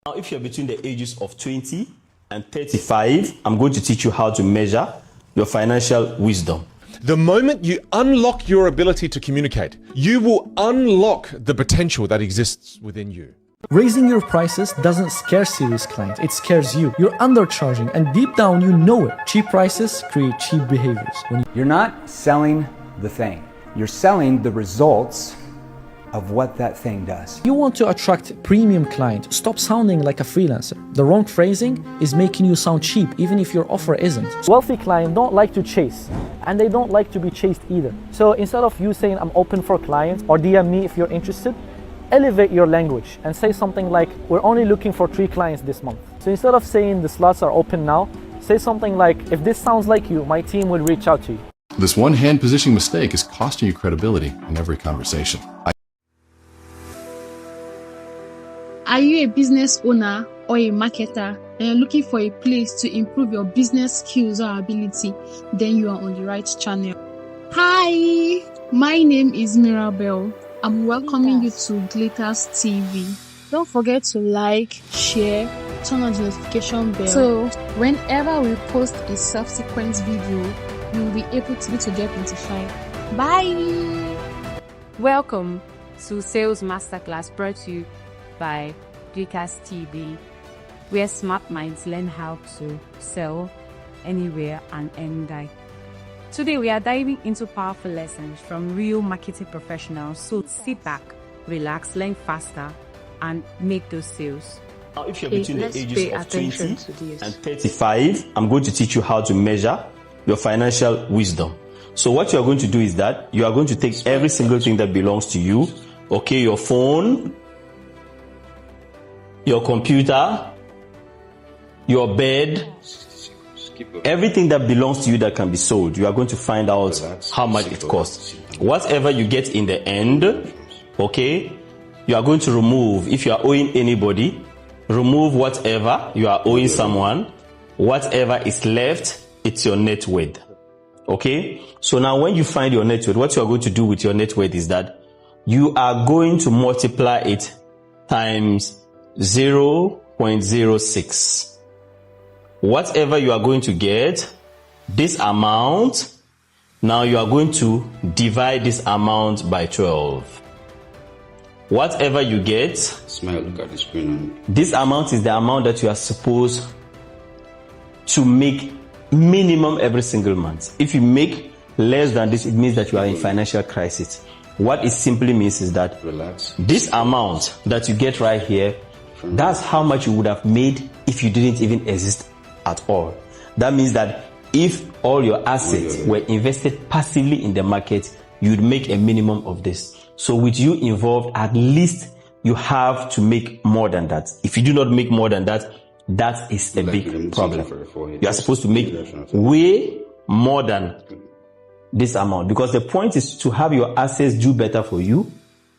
Now, if you're between the ages of 20 and 35, I'm going to teach you how to measure your financial wisdom. The moment you unlock your ability to communicate, you will unlock the potential that exists within you. Raising your prices doesn't scare serious clients, it scares you. You're undercharging and deep down you know it. Cheap prices create cheap behaviors. You're not selling the thing, you're selling the results of what that thing does. You want to attract premium clients, stop sounding like a freelancer. The wrong phrasing is making you sound cheap even if your offer isn't. Wealthy clients don't like to chase and they don't like to be chased either. So instead of you saying I'm open for clients or DM me if you're interested, elevate your language and say something like we're only looking for 3 clients this month. So instead of saying the slots are open now, say something like if this sounds like you, my team will reach out to you. This one hand positioning mistake is costing you credibility in every conversation. Are you a business owner or a marketer and you're looking for a place to improve your business skills or ability? Then you are on the right channel. Hi, my name is Mirabel. I'm welcoming you to Glittarz TV. Don't forget to like, share, turn on the notification bell. So whenever we post a subsequent video, you'll be able to get notified. Bye! Welcome to Sales Masterclass, brought to you by Glittarz TV, where smart minds learn how to sell anywhere and anytime. Today we are diving into powerful lessons from real marketing professionals. So sit back, relax, learn faster, and make those sales. Now, if you're between the ages of 20 and 35, I'm going to teach you how to measure your financial wisdom. So what you're going to do is that you are going to take every single thing that belongs to you, okay, your phone, your computer, your bed, everything that belongs to you that can be sold, you are going to find out how much it costs. Whatever you get in the end, okay, you are going to remove, if you are owing anybody, remove whatever you are owing someone. Whatever is left, it's your net worth. Okay? So now when you find your net worth, what you are going to do with your net worth is that you are going to multiply it times 0.06. Whatever you are going to get, this amount, now you are going to divide this amount by 12. Whatever you get, Smile, look at the screen. this amount is the amount that you are supposed to make minimum every single month. If you make less than this, it means that you are in financial crisis. What it simply means is that this amount that you get right here, that's how much you would have made if you didn't even exist at all. That means that if all your assets were invested passively in the market, you'd make a minimum of this. So with you involved, at least you have to make more than that. If you do not make more than that, that is a big problem. You are supposed to make way more than this amount, because the point is to have your assets do better for you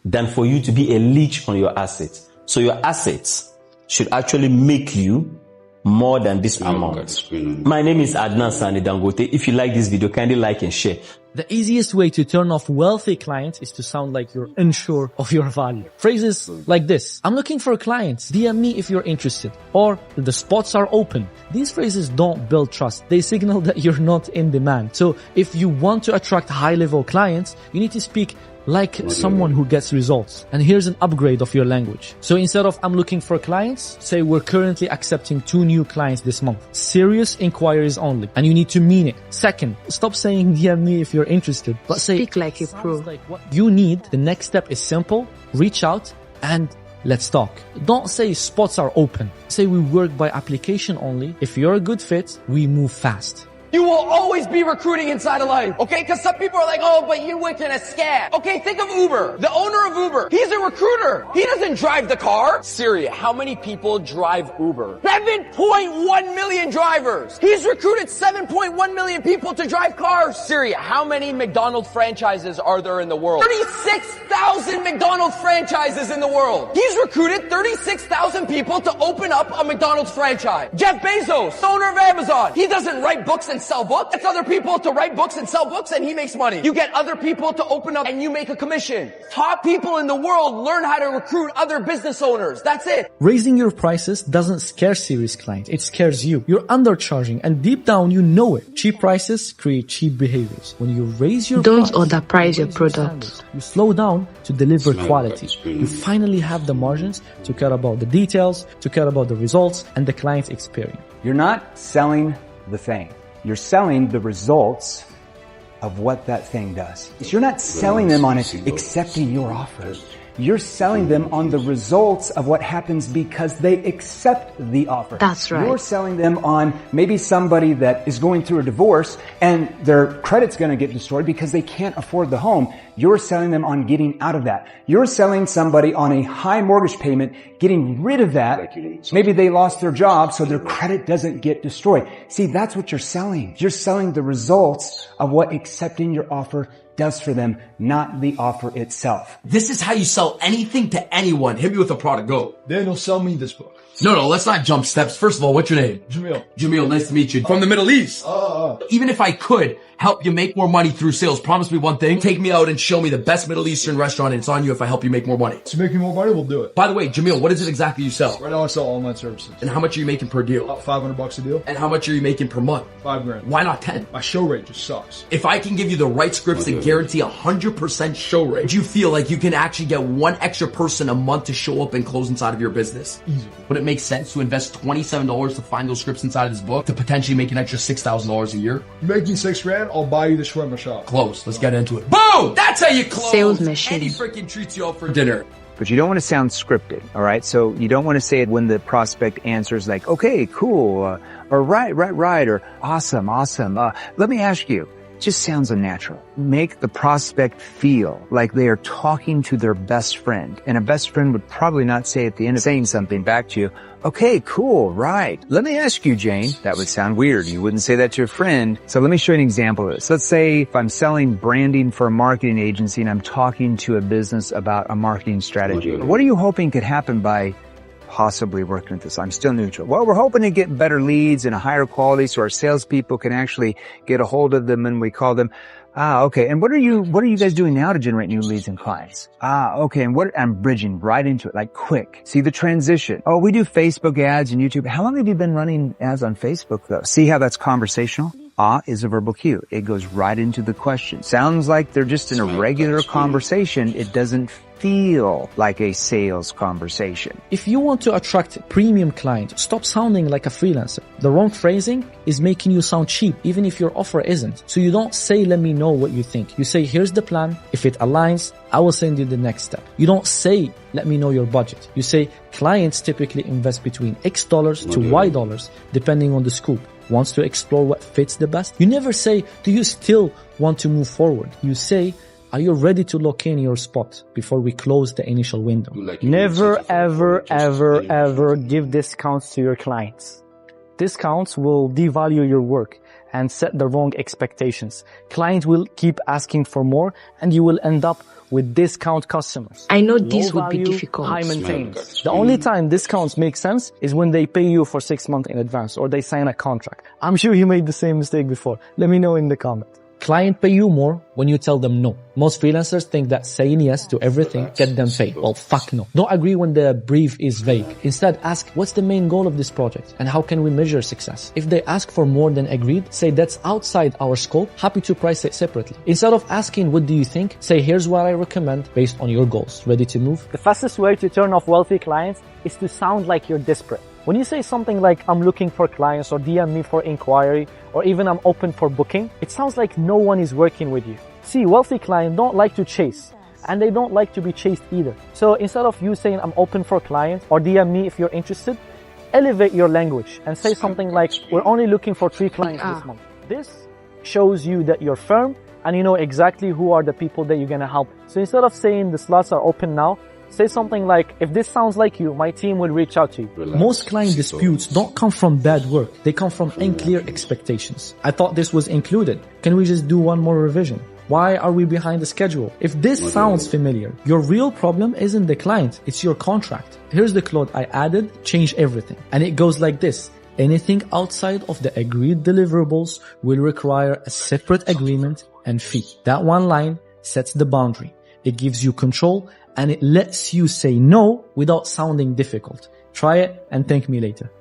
than for you to be a leech on your assets. So your assets should actually make you more than this amount. My name is Adnan Sani Dangote. If you like this video, kindly like and share. The easiest way to turn off wealthy clients is to sound like you're unsure of your value. Phrases like this: I'm looking for clients, DM me if you're interested, or the spots are open. These phrases don't build trust. They signal that you're not in demand. So if you want to attract high-level clients, you need to speak like someone who gets results. And here's an upgrade of your language. So instead of I'm looking for clients, say we're currently accepting 2 new clients this month. Serious inquiries only. And you need to mean it. Second, stop saying DM me if you're interested, but say Speak like a pro. Like what you need. The next step is simple. Reach out and let's talk. Don't say spots are open. Say we work by application only. If you're a good fit, we move fast. You will always be recruiting inside of life, okay? Because some people are like, oh, but you work in a scam. Okay, think of Uber. The owner of Uber, he's a recruiter. He doesn't drive the car. Siri, how many people drive Uber? 7.1 million drivers. He's recruited 7.1 million people to drive cars. Siri, how many McDonald's franchises are there in the world? 36,000 McDonald's franchises in the world. He's recruited 36,000 people to open up a McDonald's franchise. Jeff Bezos, owner of Amazon, he doesn't write books and and sell books. Gets other people to write books and sell books and he makes money. You get other people to open up and you make a commission. Top people in the world learn how to recruit other business owners. That's it. Raising your prices doesn't scare serious clients. It scares you. You're undercharging and deep down you know it. Cheap prices create cheap behaviors. When you raise your Don't overprice your product. You slow down to deliver quality. You finally have the margins to care about the details, to care about the results and the client's experience. You're not selling the thing. You're selling the results of what that thing does. You're not selling them on accepting your offer. You're selling them on the results of what happens because they accept the offer. That's right. You're selling them on maybe somebody that is going through a divorce and their credit's going to get destroyed because they can't afford the home. You're selling them on getting out of that. You're selling somebody on a high mortgage payment, getting rid of that. Maybe they lost their job so their credit doesn't get destroyed. See, that's what you're selling. You're selling the results of what accepting your offer does for them, not the offer itself. This is how you sell anything to anyone. Hit me with a product. Go. Daniel, sell me this book. No, let's not jump steps. First of all, what's your name? Jamil. Jamil, nice to meet you. From the Middle East. Even if I could help you make more money through sales, promise me one thing. Take me out and show me the best Middle Eastern restaurant and it's on you if I help you make more money. To make me more money, we'll do it. By the way, Jamil, what is it exactly you sell? Right now I sell online services. And how much are you making per deal? About $500 a deal. And how much are you making per month? $5,000. Why not 10? My show rate just sucks. If I can give you the right scripts and guarantee 100% show rate, do you feel like you can actually get one extra person a month to show up and close inside of your business? Easily. Would it make sense to invest $27 to find those scripts inside of this book to potentially make an extra $6,000 a year? You make me $6,000, I'll buy you the shawarma shop. Close. Let's get into it. Boom! That's how you close. Sales machine. And he freaking treats you out for dinner. But you don't want to sound scripted, all right? So you don't want to say it when the prospect answers like, okay, cool, or right, or awesome. Let me ask you. Just sounds unnatural. Make the prospect feel like they are talking to their best friend. And a best friend would probably not say at the end of saying something back to you, okay, cool, right. Let me ask you, Jane. That would sound weird. You wouldn't say that to your friend. So let me show you an example of this. Let's say if I'm selling branding for a marketing agency and I'm talking to a business about a marketing strategy. What are you hoping could happen by possibly working with this? I'm still neutral. Well, we're hoping to get better leads and a higher quality so our salespeople can actually get a hold of them and we call them. Okay. And what are you guys doing now to generate new leads and clients? Okay. And I'm bridging right into it, like quick. See the transition. Oh, we do Facebook ads and YouTube. How long have you been running ads on Facebook though? See how that's conversational? Is a verbal cue. It goes right into the question. Sounds like they're just in a regular conversation. It doesn't feel like a sales conversation. If you want to attract premium clients, stop sounding like a freelancer. The wrong phrasing is making you sound cheap, even if your offer isn't. So you don't say, let me know what you think. You say, here's the plan. If it aligns, I will send you the next step. You don't say, let me know your budget. You say, clients typically invest between X dollars to Y dollars, depending on the scope. Wants to explore what fits the best. You never say, do you still want to move forward? You say, are you ready to lock in your spot before we close the initial window? Never, ever give discounts to your clients. Discounts will devalue your work and set the wrong expectations. Clients will keep asking for more and you will end up with discount customers. I know this would be difficult. High maintenance. The only time discounts make sense is when they pay you for 6 months in advance or they sign a contract. I'm sure you made the same mistake before. Let me know in the comment. Client pay you more when you tell them no. Most freelancers think that saying yes to everything get them paid. Well, fuck no. Don't agree when the brief is vague. Instead, ask, what's the main goal of this project and how can we measure success? If they ask for more than agreed, say that's outside our scope, happy to price it separately. Instead of asking, what do you think? Say, here's what I recommend based on your goals. Ready to move? The fastest way to turn off wealthy clients is to sound like you're desperate. When you say something like, I'm looking for clients or DM me for inquiry or even I'm open for booking, it sounds like no one is working with you. See, wealthy clients don't like to chase and they don't like to be chased either. So instead of you saying, I'm open for clients or DM me if you're interested, elevate your language and say something like, we're only looking for 3 clients this month. This shows you that you're firm and you know exactly who are the people that you're going to help. So instead of saying the slots are open now, say something like, if this sounds like you, my team will reach out to you. Most client disputes don't come from bad work. They come from unclear expectations. I thought this was included. Can we just do one more revision? Why are we behind the schedule? If this sounds familiar, your real problem isn't the client, it's your contract. Here's the clause I added, change everything. And it goes like this. Anything outside of the agreed deliverables will require a separate agreement and fee. That one line sets the boundary. It gives you control and it lets you say no without sounding difficult. Try it and thank me later.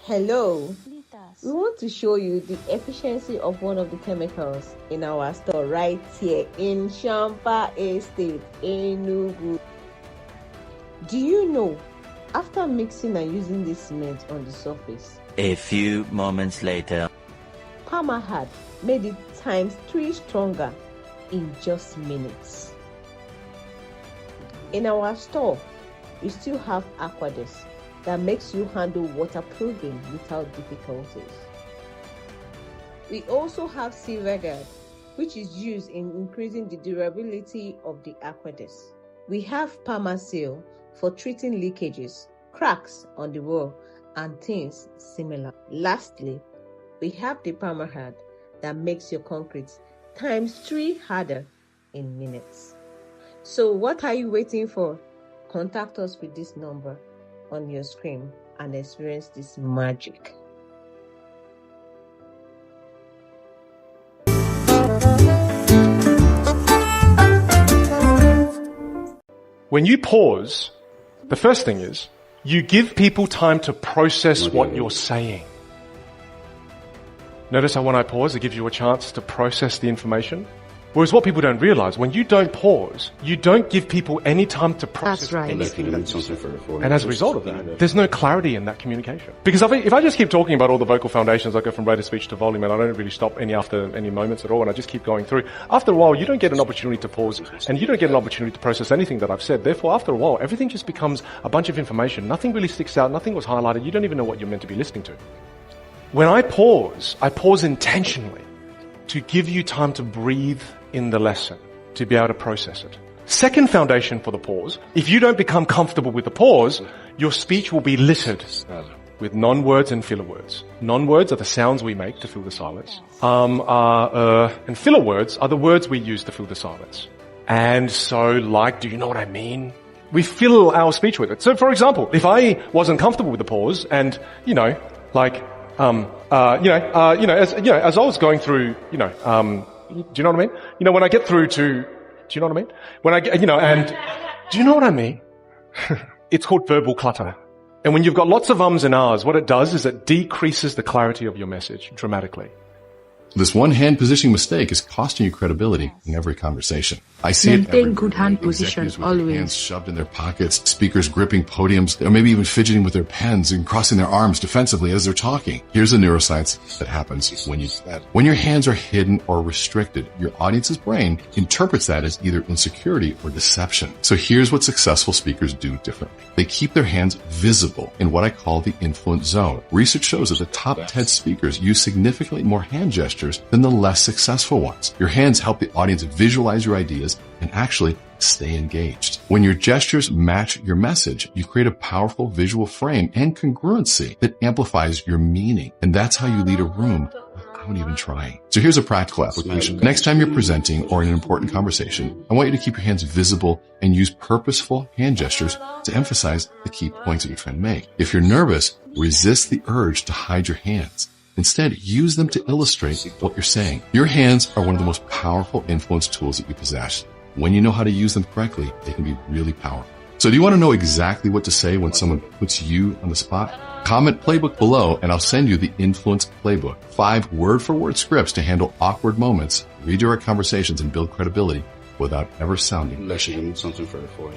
Hello. We want to show you the efficiency of one of the chemicals in our store right here in Shampa Estate, Enugu. Do you know, after mixing and using this cement on the surface, a few moments later, Permahard made it ×3 stronger in just minutes. In our store, we still have Aquadis that makes you handle waterproofing without difficulties. We also have Silverguard, which is used in increasing the durability of the Aquadis. We have Permaseal for treating leakages, cracks on the wall, and things similar. Lastly, we have the Permahard that makes your concrete ×3 harder in minutes. So what are you waiting for? Contact us with this number on your screen and experience this magic. When you pause, the first thing is you give people time to process what you're saying. Notice how when I pause, it gives you a chance to process the information. Whereas what people don't realize, when you don't pause, you don't give people any time to process anything that you say. And as a result of that, there's no clarity in that communication. Because if I just keep talking about all the vocal foundations, I go from rate of speech to volume, and I don't really stop after any moments at all, and I just keep going through, after a while, you don't get an opportunity to pause, and you don't get an opportunity to process anything that I've said. Therefore, after a while, everything just becomes a bunch of information. Nothing really sticks out, nothing was highlighted, you don't even know what you're meant to be listening to. When I pause intentionally to give you time to breathe in the lesson, to be able to process it. Second foundation for the pause, if you don't become comfortable with the pause, your speech will be littered with non-words and filler words. Non-words are the sounds we make to fill the silence. And filler words are the words we use to fill the silence. And so, do you know what I mean? We fill our speech with it. So, for example, if I wasn't comfortable with the pause and, as I was going through, do you know what I mean? When I get through to, do you know what I mean? When I get, and do you know what I mean? It's called verbal clutter. And when you've got lots of ums and ahs, what it does is it decreases the clarity of your message dramatically. This one hand positioning mistake is costing you credibility in every conversation. I see it everywhere. Maintain good hand position always. Hands shoved in their pockets, speakers gripping podiums, or maybe even fidgeting with their pens and crossing their arms defensively as they're talking. Here's the neuroscience that happens when your hands are hidden or restricted. Your audience's brain interprets that as either insecurity or deception. So here's what successful speakers do differently. They keep their hands visible in what I call the influence zone. Research shows that the top 10 speakers use significantly more hand gestures than the less successful ones. Your hands help the audience visualize your ideas and actually stay engaged. When your gestures match your message, you create a powerful visual frame and congruency that amplifies your meaning. And that's how you lead a room without even trying. So here's a practical application. Next time you're presenting or in an important conversation, I want you to keep your hands visible and use purposeful hand gestures to emphasize the key points that you're trying to make. If you're nervous, resist the urge to hide your hands. Instead, use them to illustrate what you're saying. Your hands are one of the most powerful influence tools that you possess. When you know how to use them correctly, they can be really powerful. So do you want to know exactly what to say when someone puts you on the spot? Comment playbook below and I'll send you the influence playbook. 5 word-for-word scripts to handle awkward moments, redirect conversations, and build credibility without ever sounding.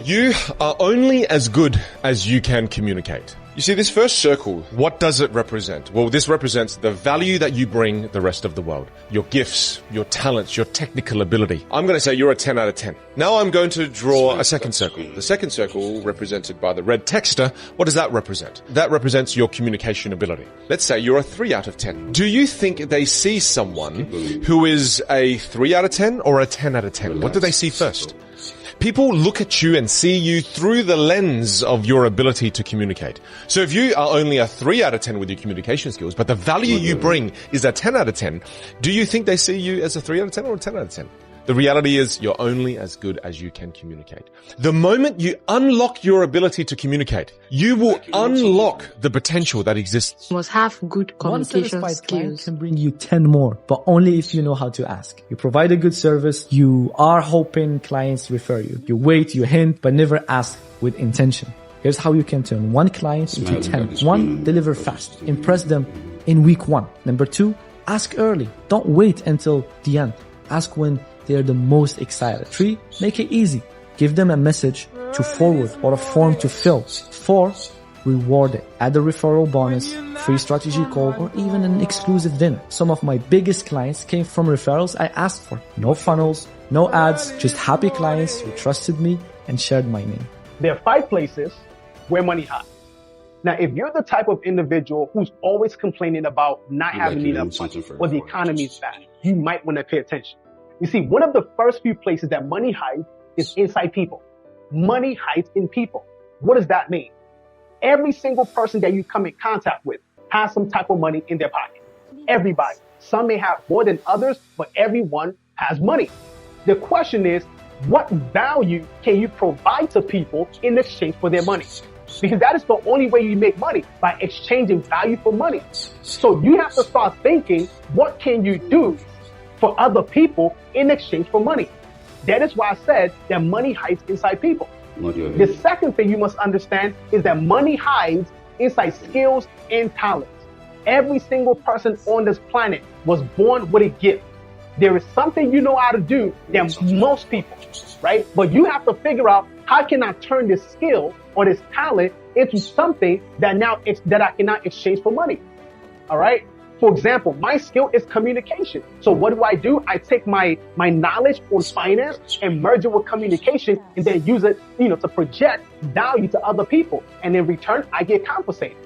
You are only as good as you can communicate. You see, this first circle, what does it represent? Well, this represents the value that you bring the rest of the world. Your gifts, your talents, your technical ability. I'm going to say you're a 10 out of 10. Now I'm going to draw a second circle. The second circle, represented by the red texter, what does that represent? That represents your communication ability. Let's say you're a 3 out of 10. Do you think they see someone who is a 3 out of 10 or a 10 out of 10? What do they see first? People look at you and see you through the lens of your ability to communicate. So if you are only a 3 out of 10 with your communication skills, but the value you bring is a 10 out of 10, do you think they see you as a 3 out of 10 or a 10 out of 10? The reality is you're only as good as you can communicate. The moment you unlock your ability to communicate, you will unlock the potential that exists. You must have good communication One satisfied client skills. can bring you 10 more, but only if you know how to ask. You provide a good service, you are hoping clients refer you. You wait, you hint, but never ask with intention. Here's how you can turn one client into 10. 1, deliver fast. Impress them in week 1. Number 2, ask early. Don't wait until the end. Ask when they're the most excited. 3, make it easy. Give them a message to forward or a form to fill. 4, reward it. Add a referral bonus, free strategy call, or even an exclusive dinner. Some of my biggest clients came from referrals I asked for. No funnels, no ads, just happy clients who trusted me and shared my name. There are 5 places where money hides. Now, if you're the type of individual who's always complaining about not having enough money or the economy is bad, you might want to pay attention. You see, one of the first few places that money hides is inside people. Money hides in people. What does that mean? Every single person that you come in contact with has some type of money in their pocket. Everybody. Some may have more than others, but everyone has money. The question is, what value can you provide to people in exchange for their money? Because that is the only way you make money, by exchanging value for money. So you have to start thinking, what can you do for other people in exchange for money? That is why I said that money hides inside people. The second thing you must understand is that money hides inside skills and talents. Every single person on this planet was born with a gift. There is something you know how to do than most people, right? But you have to figure out, how can I turn this skill or this talent into something that I can now exchange for money? All right. For example, my skill is communication. So what do? I take my knowledge on finance and merge it with communication and then use it, to project value to other people. And in return, I get compensated.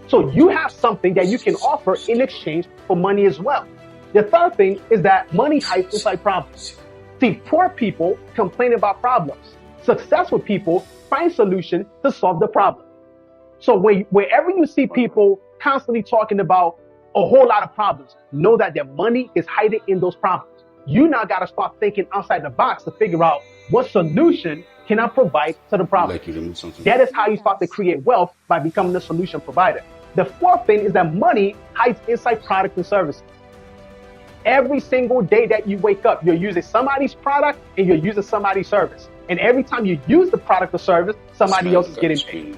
So you have something that you can offer in exchange for money as well. The third thing is that money hides inside problems. See, poor people complain about problems. Successful people find solutions to solve the problem. So wherever you see people constantly talking about a whole lot of problems, know that their money is hiding in those problems. You now got to start thinking outside the box to figure out, what solution can I provide to the problem? That is how you start to create wealth, by becoming a solution provider. The fourth thing is that money hides inside products and services. Every single day that you wake up, you're using somebody's product and you're using somebody's service. And every time you use the product or service, somebody else is getting paid.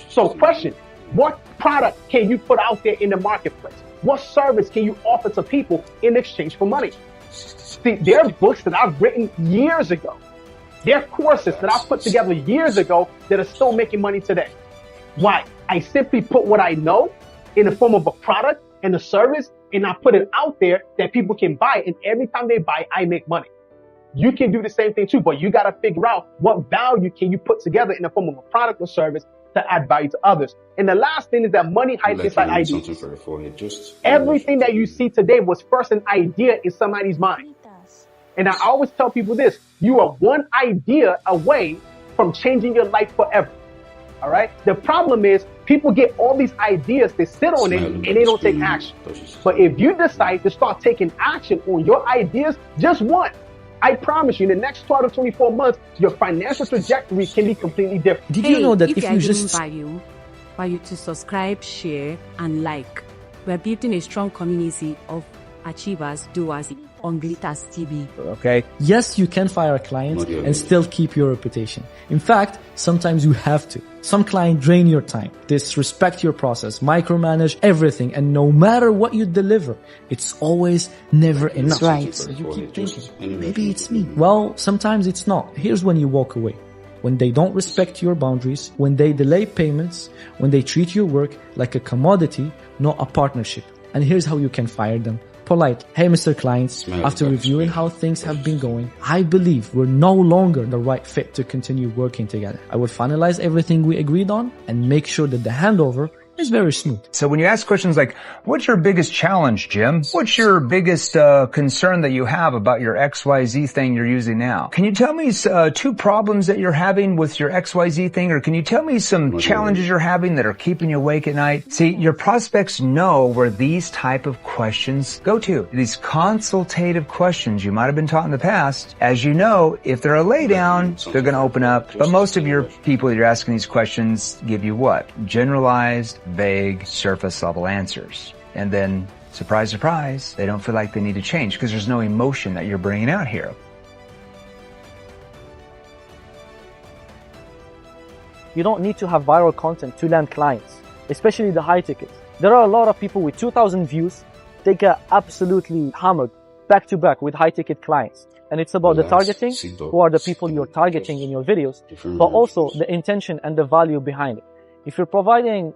So question, what product can you put out there in the marketplace? What service can you offer to people in exchange for money? See, there are books that I've written years ago. There are courses that I've put together years ago that are still making money today. Why? I simply put what I know in the form of a product and a service, and I put it out there that people can buy. And every time they buy, I make money. You can do the same thing too, but you got to figure out, what value can you put together in the form of a product or service to add value to others. And the last thing is that money hides inside ideas. Everything that you see today was first an idea in somebody's mind. And I always tell people this, you are one idea away from changing your life forever. All right. The problem is, people get all these ideas, they sit on it, and they don't take action. But if you decide to start taking action on your ideas, just one, I promise you, in the next 12 to 24 months, your financial trajectory can be completely different. Did you know that if if you are you giving just value for you to subscribe, share, and like, we're building a strong community of achievers, doers on Glittarz TV. Okay. Yes, you can fire a client and still keep your reputation. In fact, sometimes you have to. Some clients drain your time, disrespect your process, micromanage everything, and no matter what you deliver, it's always never enough. That's right. So you keep thinking, maybe it's me. Well, sometimes it's not. Here's when you walk away. When they don't respect your boundaries, when they delay payments, when they treat your work like a commodity, not a partnership. And here's how you can fire them. Polite. Hey, Mr. Clients, after reviewing how things have been going, I believe we're no longer the right fit to continue working together. I would finalize everything we agreed on and make sure that the handover It's very smooth. So when you ask questions like, what's your biggest challenge, Jim? What's your biggest concern that you have about your XYZ thing you're using now? Can you tell me 2 problems that you're having with your XYZ thing? Or can you tell me some challenges you're having that are keeping you awake at night? See, your prospects know where these type of questions go to. These consultative questions you might have been taught in the past. As you know, if they're a lay down, they're going to open up. But most of your people that you're asking these questions give you what? Generalized, vague, surface level answers. And then, surprise, surprise, they don't feel like they need to change because there's no emotion that you're bringing out here. You don't need to have viral content to land clients, especially the high tickets. There are a lot of people with 2,000 views. They get absolutely hammered back to back with high ticket clients. And it's about the targeting, who are the people you're targeting in your videos, but also the intention and the value behind it. If you're providing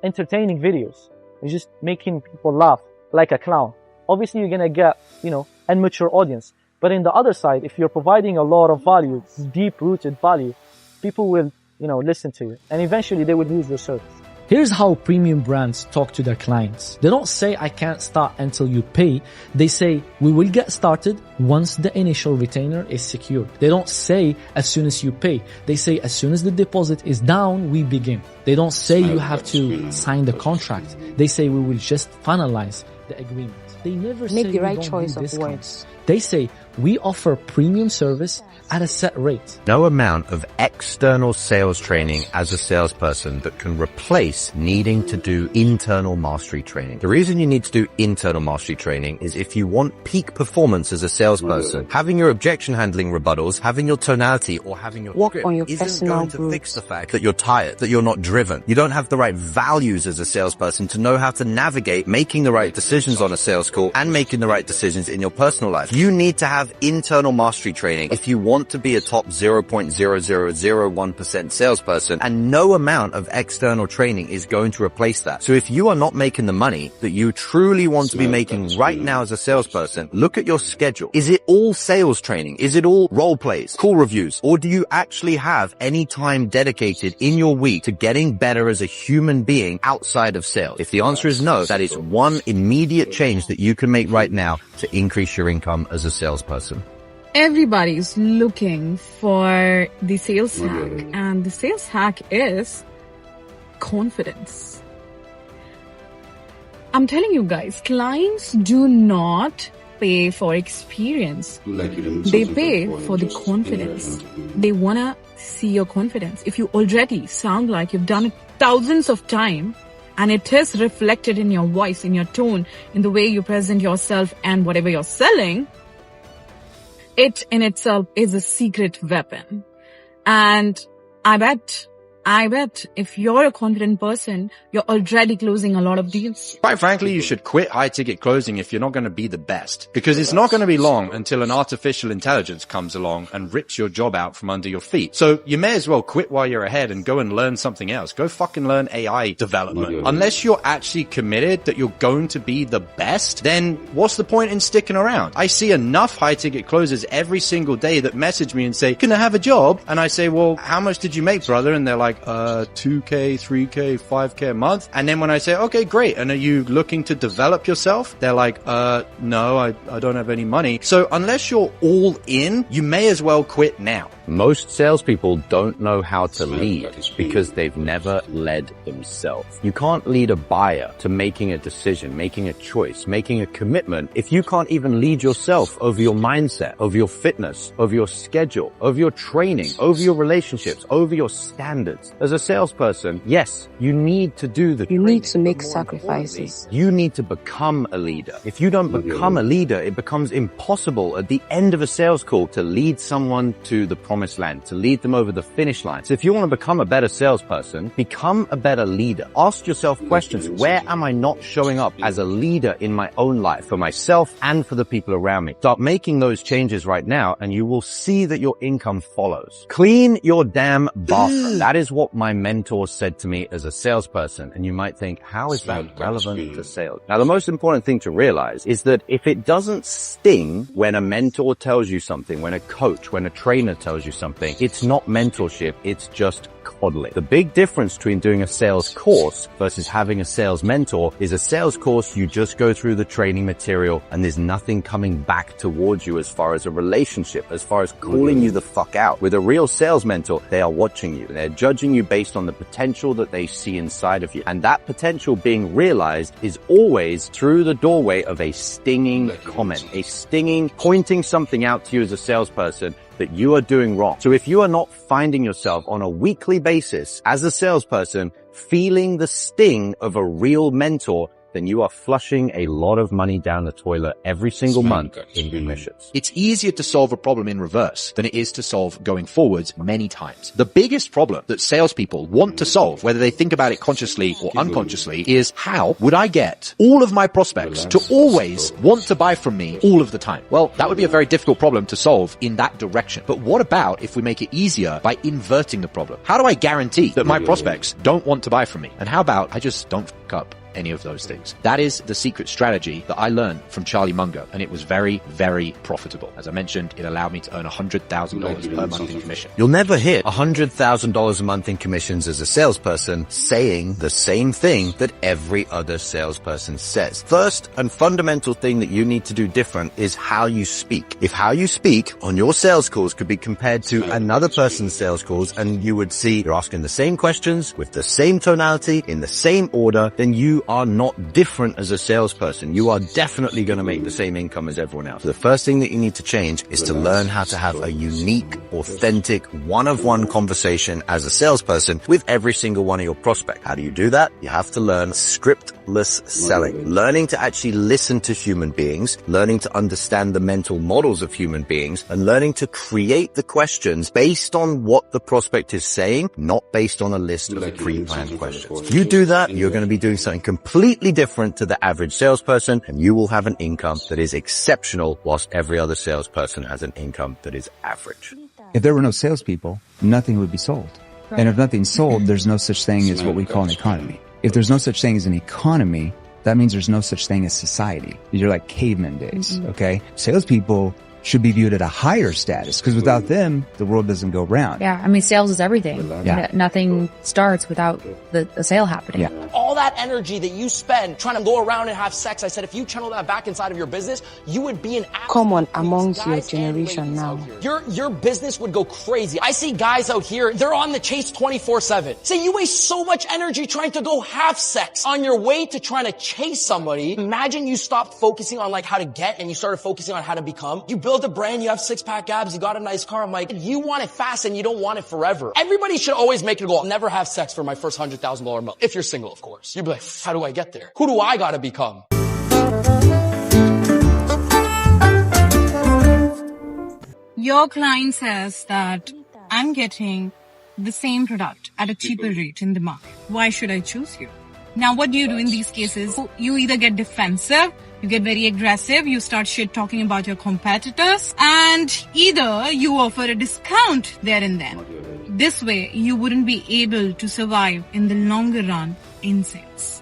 entertaining videos, and just making people laugh like a clown, obviously you're gonna get, an immature audience. But in the other side, if you're providing a lot of value, deep-rooted value, people will, listen to you. And eventually they will use your service. Here's how premium brands talk to their clients. They don't say, I can't start until you pay. They say, we will get started once the initial retainer is secured. They don't say, as soon as you pay. They say, as soon as the deposit is down, we begin. They don't say you have to sign the contract. They say, we will just finalize the agreement. They never say Make the right we don't choice do of discounts. words. They say, we offer premium service at a set rate. No amount of external sales training as a salesperson that can replace needing to do internal mastery training. The reason you need to do internal mastery training is if you want peak performance as a salesperson, having your objection handling rebuttals, having your tonality, or having your Work script on your isn't personal going to growth. fix the fact that you're tired, that you're not driven. You don't have the right values as a salesperson to know how to navigate making the right decisions on a sales call and making the right decisions in your personal life. You need to have internal mastery training if you want to be a top 0.0001% salesperson, and no amount of external training is going to replace that. So if you are not making the money that you truly want to be making right now as a salesperson, look at your schedule. Is it all sales training? Is it all role plays, call reviews? Or do you actually have any time dedicated in your week to getting better as a human being outside of sales? If the answer is no, that is one immediate change that you can make right now to increase your income as a salesperson. Everybody's looking for the sales hack, and the sales hack is confidence. I'm telling you guys, clients do not pay for experience. They pay for the confidence. They wanna see your confidence. If you already sound like you've done it thousands of times, and it is reflected in your voice, in your tone, in the way you present yourself and whatever you're selling, it in itself is a secret weapon. And I bet if you're a confident person, you're already closing a lot of deals. Quite frankly, you should quit high ticket closing if you're not going to be the best, because it's not going to be long until an artificial intelligence comes along and rips your job out from under your feet. So you may as well quit while you're ahead and go and learn something else. Go fucking learn AI development. Unless you're actually committed that you're going to be the best, then what's the point in sticking around? I see enough high ticket closers every single day that message me and say, can I have a job? And I say, well, how much did you make, brother? And they're like, 2K, 3K, 5K a month. And then when I say, okay, great. And are you looking to develop yourself? They're like, no, I don't have any money. So unless you're all in, you may as well quit now. Most salespeople don't know how to lead because they've never led themselves. You can't lead a buyer to making a decision, making a choice, making a commitment if you can't even lead yourself over your mindset, over your fitness, over your schedule, over your training, over your relationships, over your standards. As a salesperson, yes, you need to do the training. You need to make sacrifices. You need to become a leader. If you don't become a leader, it becomes impossible at the end of a sales call to lead someone to the promised land, to lead them over the finish line. So if you want to become a better salesperson, become a better leader. Ask yourself questions. Where am I not showing up as a leader in my own life, for myself and for the people around me? Start making those changes right now and you will see that your income follows. Clean your damn bathroom. That is what my mentor said to me as a salesperson. And you might think, how is that relevant to sales? Now, the most important thing to realize is that if it doesn't sting when a mentor tells you something, when a coach, when a trainer tells you something, it's not mentorship, it's just coddling. The big difference between doing a sales course versus having a sales mentor is a sales course, you just go through the training material and there's nothing coming back towards you as far as a relationship, as far as calling you the fuck out. With a real sales mentor, they are watching you. They're judging you based on the potential that they see inside of you. And that potential being realized is always through the doorway of a stinging comment, a stinging, pointing something out to you as a salesperson that you are doing wrong. So if you are not finding yourself on a weekly basis as a salesperson feeling the sting of a real mentor, then you are flushing a lot of money down the toilet every single month in commissions. It's easier to solve a problem in reverse than it is to solve going forwards many times. The biggest problem that salespeople want to solve, whether they think about it consciously or unconsciously, is how would I get all of my prospects to always want to buy from me all of the time? Well, that would be a very difficult problem to solve in that direction. But what about if we make it easier by inverting the problem? How do I guarantee that my prospects don't want to buy from me? And how about I just don't fuck up any of those things? That is the secret strategy that I learned from Charlie Munger, and it was very, very profitable. As I mentioned, it allowed me to earn $100,000 per month in commission. You'll never hit $100,000 a month in commissions as a salesperson saying the same thing that every other salesperson says. First and fundamental thing that you need to do different is how you speak. If how you speak on your sales calls could be compared to another person's sales calls, and you would see you're asking the same questions with the same tonality in the same order, then you are not different as a salesperson. You are definitely going to make the same income as everyone else. So the first thing that you need to change is to learn how to have a unique, authentic, one-of-one conversation as a salesperson with every single one of your prospects. How do you do that? You have to learn scriptless selling. Learning to actually listen to human beings, learning to understand the mental models of human beings, and learning to create the questions based on what the prospect is saying, not based on a list of pre-planned questions. If you do that, you're going to be doing something completely different to the average salesperson, and you will have an income that is exceptional whilst every other salesperson has an income that is average. If there were no salespeople, nothing would be sold. And if nothing's sold, there's no such thing as what we call an economy. If there's no such thing as an economy, that means there's no such thing as society. These are like caveman days, okay? Salespeople should be viewed at a higher status, because without them, the world doesn't go round. Yeah, I mean, sales is everything. Yeah. Nothing starts without the sale happening. Yeah. All that energy that you spend trying to go around and have sex, I said, if you channel that back inside of your business, you would be an common amongst your generation now. Your business would go crazy. I see guys out here, they're on the chase 24/7. Say you waste so much energy trying to go have sex on your way to trying to chase somebody. Imagine you stopped focusing on like how to get and you started focusing on how to become. You build a brand, you have six-pack abs, you got a nice car. I'm like, you want it fast and you don't want it forever. Everybody should always make it a goal. I'll never have sex for my first $100,000 month. If you're single, of course. You'd be like, how do I get there? Who do I gotta become? Your client says that I'm getting the same product at a cheaper rate in the market. Why should I choose you? Now, what do you do in these cases? You either get defensive, you get very aggressive, you start shit talking about your competitors, and either you offer a discount there and then. This way, you wouldn't be able to survive in the longer run in sales.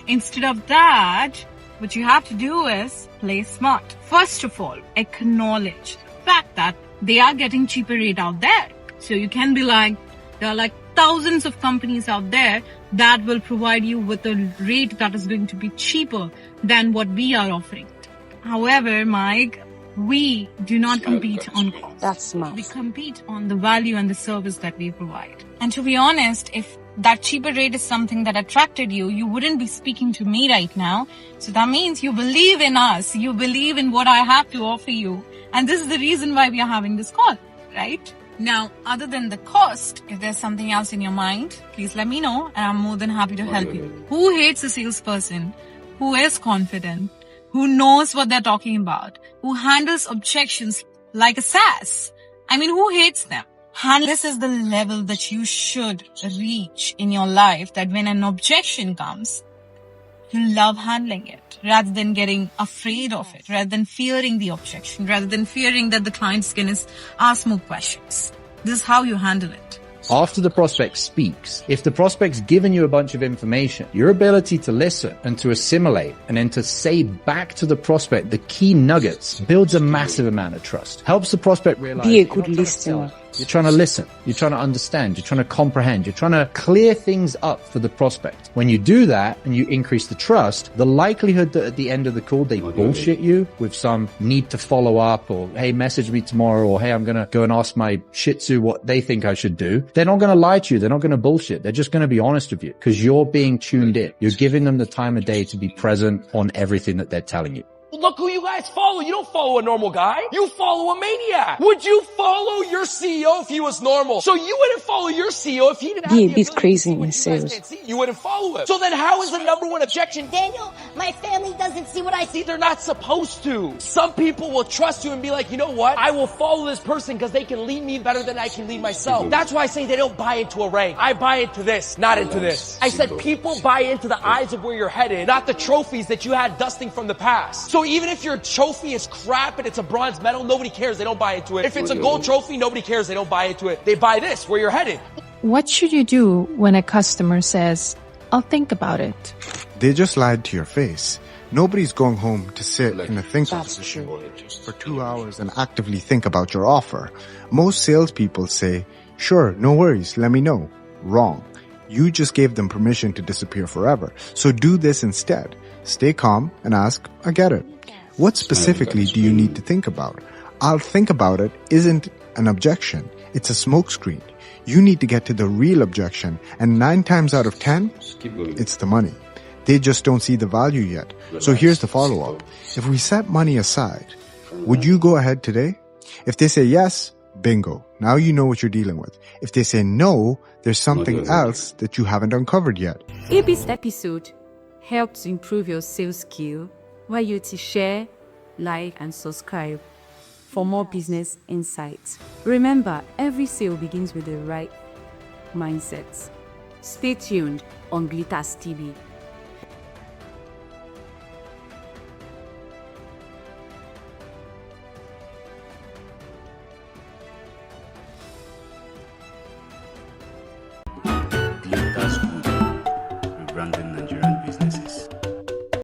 Instead of that, what you have to do is play smart. First of all, acknowledge the fact that they are getting cheaper rate out there. So you can be like, there are like thousands of companies out there that will provide you with a rate that is going to be cheaper than what we are offering. However, Mike, we do not compete on cost. That's smart. We compete on the value and the service that we provide. And to be honest, if that cheaper rate is something that attracted you, you wouldn't be speaking to me right now. So that means you believe in us. You believe in what I have to offer you. And this is the reason why we are having this call, right? Now, other than the cost, if there's something else in your mind, please let me know and I'm more than happy to help you. Who hates a salesperson who is confident, who knows what they're talking about, who handles objections like a sass? I mean, who hates them? And this is the level that you should reach in your life, that when an objection comes, you love handling it rather than getting afraid of it, rather than fearing the objection, rather than fearing that the client's going to ask more questions. This is how you handle it. After the prospect speaks, if the prospect's given you a bunch of information, your ability to listen and to assimilate and then to say back to the prospect the key nuggets builds a massive amount of trust. Helps the prospect realize. Be a good listener. You're trying to listen. You're trying to understand. You're trying to comprehend. You're trying to clear things up for the prospect. When you do that and you increase the trust, the likelihood that at the end of the call they bullshit you with some need to follow up or, hey, message me tomorrow, or hey, I'm going to go and ask my Shih Tzu what they think I should do. They're not going to lie to you. They're not going to bullshit. They're just going to be honest with you because you're being tuned in. You're giving them the time of day to be present on everything that they're telling you. Look who you guys follow. You don't follow a normal guy. You follow a maniac. Would you follow your CEO if he was normal? So you wouldn't follow your CEO if he didn't have Be a the bit ability crazy to in see what you guys sales. can't see. You wouldn't follow him. So then how is the number one objection? Daniel, my family doesn't see what I see. They're not supposed to. Some people will trust you and be like, you know what? I will follow this person because they can lead me better than I can lead myself. That's why I say they don't buy into a rank. I buy into this, not into this. I said people buy into the eyes of where you're headed, not the trophies that you had dusting from the past. So even if your trophy is crap and it's a bronze medal, nobody cares. They don't buy into it. If it's a gold trophy, nobody cares. They don't buy into it. They buy this, where you're headed. What should you do when a customer says, I'll think about it? They just lied to your face. Nobody's going home to sit in a think position for 2 hours and actively think about your offer. Most salespeople say, sure, no worries, let me know. Wrong. You just gave them permission to disappear forever. So do this instead. Stay calm and ask, I get it. What specifically do you need to think about? I'll think about it isn't an objection. It's a smokescreen. You need to get to the real objection, and 9 times out of 10, it's the money. They just don't see the value yet. So here's the follow-up. If we set money aside, would you go ahead today? If they say yes, bingo. Now you know what you're dealing with. If they say no, there's something else that you haven't uncovered yet. If this episode helped to improve your sales skill, why you to share, like, and subscribe for more business insights. Remember, every sale begins with the right mindset. Stay tuned on Glittarz TV.